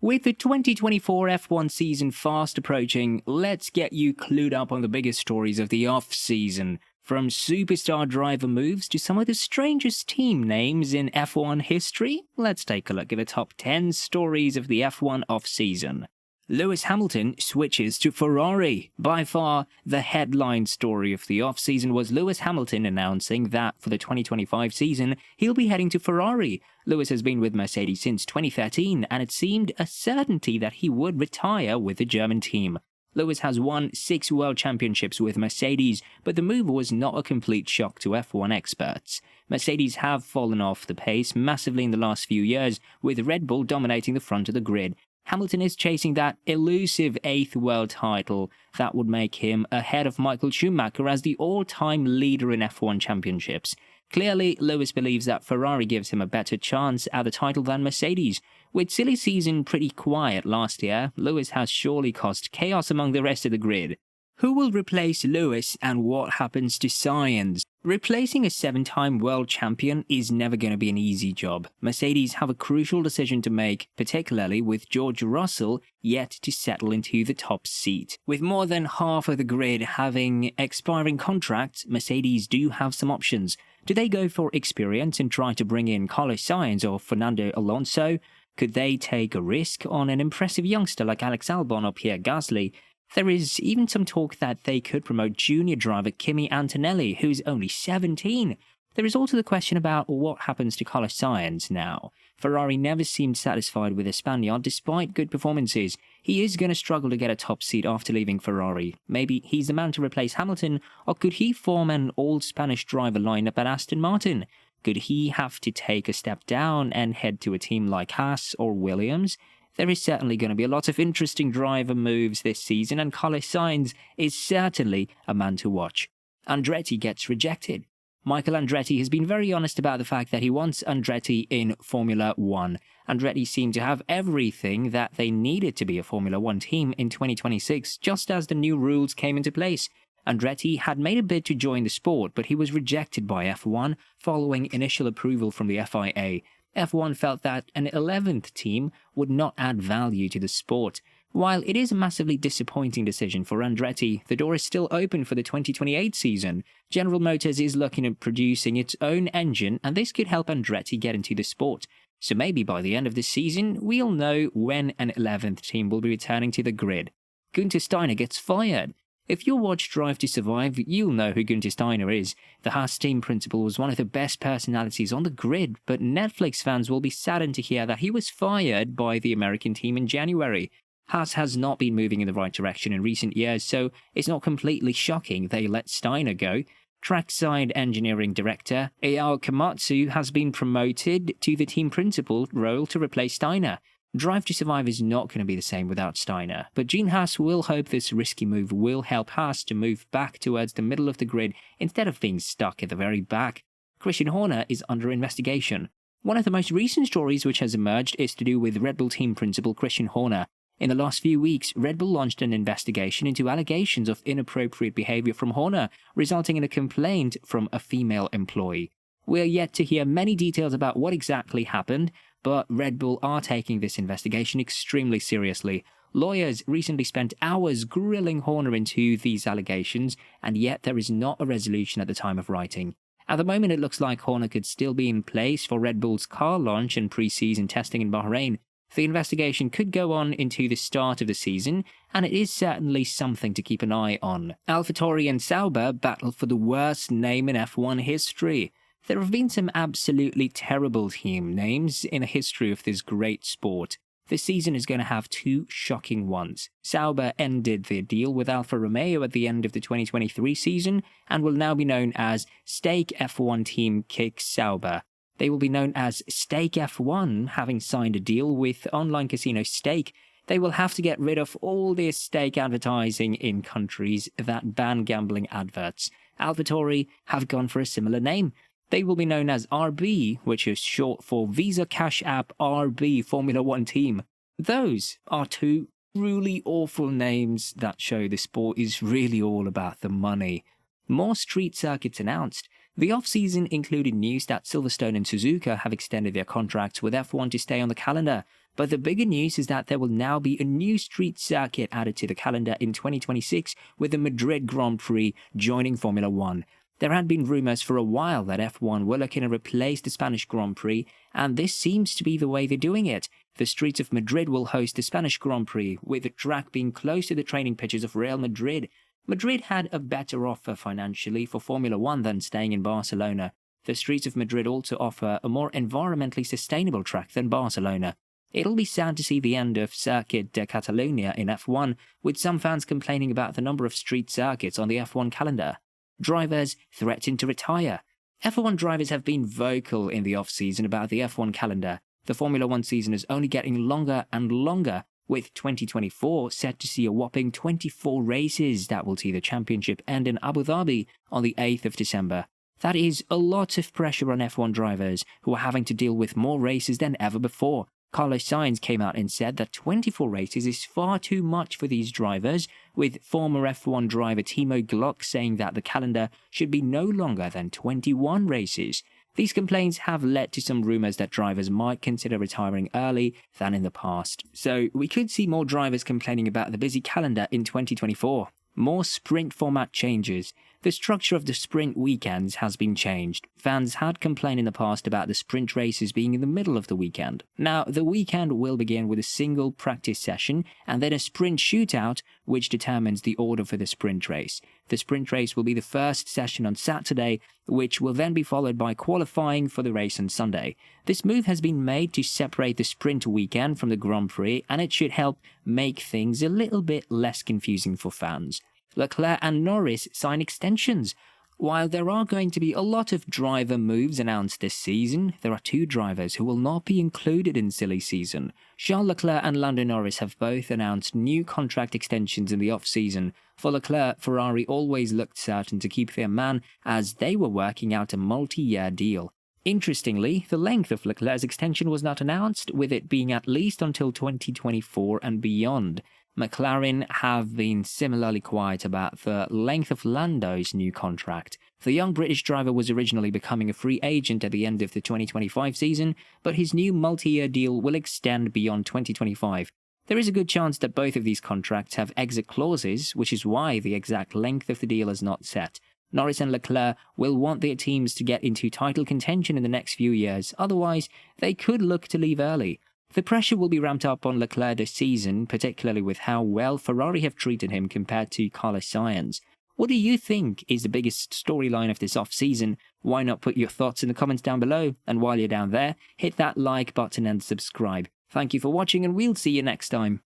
With the 2024 F1 season fast approaching, let's get you clued up on the biggest stories of the off-season. From superstar driver moves to some of the strangest team names in F1 history, let's take a look at the top 10 stories of the F1 off-season. Lewis Hamilton switches to Ferrari. By far, the headline story of the off-season was Lewis Hamilton announcing that for the 2025 season, he'll be heading to Ferrari. Lewis has been with Mercedes since 2013, and it seemed a certainty that he would retire with the German team. Lewis has won 6 world championships with Mercedes, but the move was not a complete shock to F1 experts. Mercedes have fallen off the pace massively in the last few years, with Red Bull dominating the front of the grid. Hamilton is chasing that elusive 8th world title that would make him ahead of Michael Schumacher as the all-time leader in F1 championships. Clearly, Lewis believes that Ferrari gives him a better chance at the title than Mercedes. With silly season pretty quiet last year, Lewis has surely caused chaos among the rest of the grid. Who will replace Lewis and what happens to Sainz? Replacing a 7-time world champion is never going to be an easy job. Mercedes have a crucial decision to make, particularly with George Russell yet to settle into the top seat. With more than half of the grid having expiring contracts, Mercedes do have some options. Do they go for experience and try to bring in Carlos Sainz or Fernando Alonso? Could they take a risk on an impressive youngster like Alex Albon or Pierre Gasly? There is even some talk that they could promote junior driver Kimi Antonelli, who's only 17. There is also the question about what happens to Carlos Sainz now. Ferrari never seemed satisfied with the Spaniard despite good performances. He is going to struggle to get a top seat after leaving Ferrari. Maybe he's the man to replace Hamilton, or could he form an all-Spanish driver lineup at Aston Martin? Could he have to take a step down and head to a team like Haas or Williams? There is certainly going to be a lot of interesting driver moves this season, and Carlos Sainz is certainly a man to watch. Andretti gets rejected. Michael Andretti has been very honest about the fact that he wants Andretti in Formula 1. Andretti seemed to have everything that they needed to be a Formula 1 team in 2026, just as the new rules came into place. Andretti had made a bid to join the sport, but he was rejected by F1 following initial approval from the FIA. F1 felt that an 11th team would not add value to the sport. While it is a massively disappointing decision for Andretti, the door is still open for the 2028 season. General Motors is looking at producing its own engine, and this could help Andretti get into the sport. So maybe by the end of the season, we'll know when an 11th team will be returning to the grid. Günther Steiner gets fired. If you watch Drive to Survive, you'll know who Günther Steiner is. The Haas team principal was one of the best personalities on the grid, but Netflix fans will be saddened to hear that he was fired by the American team in January. Haas has not been moving in the right direction in recent years, so it's not completely shocking they let Steiner go. Trackside engineering director Eyao Komatsu has been promoted to the team principal role to replace Steiner. Drive to Survive is not going to be the same without Steiner, but Gene Haas will hope this risky move will help Haas to move back towards the middle of the grid instead of being stuck at the very back. Christian Horner is under investigation. One of the most recent stories which has emerged is to do with Red Bull team principal Christian Horner. In the last few weeks, Red Bull launched an investigation into allegations of inappropriate behavior from Horner, resulting in a complaint from a female employee. We are yet to hear many details about what exactly happened, but Red Bull are taking this investigation extremely seriously. Lawyers recently spent hours grilling Horner into these allegations, and yet there is not a resolution at the time of writing. At the moment, it looks like Horner could still be in place for Red Bull's car launch and pre-season testing in Bahrain. The investigation could go on into the start of the season, and it is certainly something to keep an eye on. AlphaTauri and Sauber battle for the worst name in F1 history. There have been some absolutely terrible team names in the history of this great sport. This season is going to have 2 shocking ones. Sauber ended their deal with Alfa Romeo at the end of the 2023 season and will now be known as Stake F1 Team Kick Sauber. They will be known as Stake F1, having signed a deal with online casino Stake. They will have to get rid of all their stake advertising in countries that ban gambling adverts. AlphaTauri have gone for a similar name. They will be known as RB, which is short for Visa Cash App RB Formula 1 Team. Those are 2 truly awful names that show the sport is really all about the money. More street circuits announced. The off-season included news that Silverstone and Suzuka have extended their contracts with F1 to stay on the calendar. But the bigger news is that there will now be a new street circuit added to the calendar in 2026, with the Madrid Grand Prix joining Formula One. There had been rumours for a while that F1 were looking to replace the Spanish Grand Prix, and this seems to be the way they're doing it. The streets of Madrid will host the Spanish Grand Prix, with the track being close to the training pitches of Real Madrid. Madrid had a better offer financially for Formula One than staying in Barcelona. The streets of Madrid also offer a more environmentally sustainable track than Barcelona. It'll be sad to see the end of Circuit de Catalunya in F1, with some fans complaining about the number of street circuits on the F1 calendar. Drivers threaten to retire. F1 drivers have been vocal in the off-season about the F1 calendar. The Formula One season is only getting longer and longer, with 2024 set to see a whopping 24 races that will see the championship end in Abu Dhabi on the 8th of December. That is a lot of pressure on F1 drivers, who are having to deal with more races than ever before. Carlos Sainz came out and said that 24 races is far too much for these drivers, with former F1 driver Timo Glock saying that the calendar should be no longer than 21 races. These complaints have led to some rumours that drivers might consider retiring early than in the past. So we could see more drivers complaining about the busy calendar in 2024. More sprint format changes. The structure of the sprint weekends has been changed. Fans had complained in the past about the sprint races being in the middle of the weekend. Now, the weekend will begin with a single practice session and then a sprint shootout, which determines the order for the sprint race. The sprint race will be the first session on Saturday, which will then be followed by qualifying for the race on Sunday. This move has been made to separate the sprint weekend from the Grand Prix, and it should help make things a little bit less confusing for fans. Leclerc and Norris sign extensions. While there are going to be a lot of driver moves announced this season, there are two drivers who will not be included in silly season. Charles Leclerc and Lando Norris have both announced new contract extensions in the off-season. For Leclerc, Ferrari always looked certain to keep their man, as they were working out a multi-year deal. Interestingly, the length of Leclerc's extension was not announced, with it being at least until 2024 and beyond. McLaren have been similarly quiet about the length of Lando's new contract. The young British driver was originally becoming a free agent at the end of the 2025 season, but his new multi-year deal will extend beyond 2025. There is a good chance that both of these contracts have exit clauses, which is why the exact length of the deal is not set. Norris and Leclerc will want their teams to get into title contention in the next few years, otherwise they could look to leave early. The pressure will be ramped up on Leclerc this season, particularly with how well Ferrari have treated him compared to Carlos Sainz. What do you think is the biggest storyline of this off-season? Why not put your thoughts in the comments down below? And while you're down there, hit that like button and subscribe. Thank you for watching, and we'll see you next time.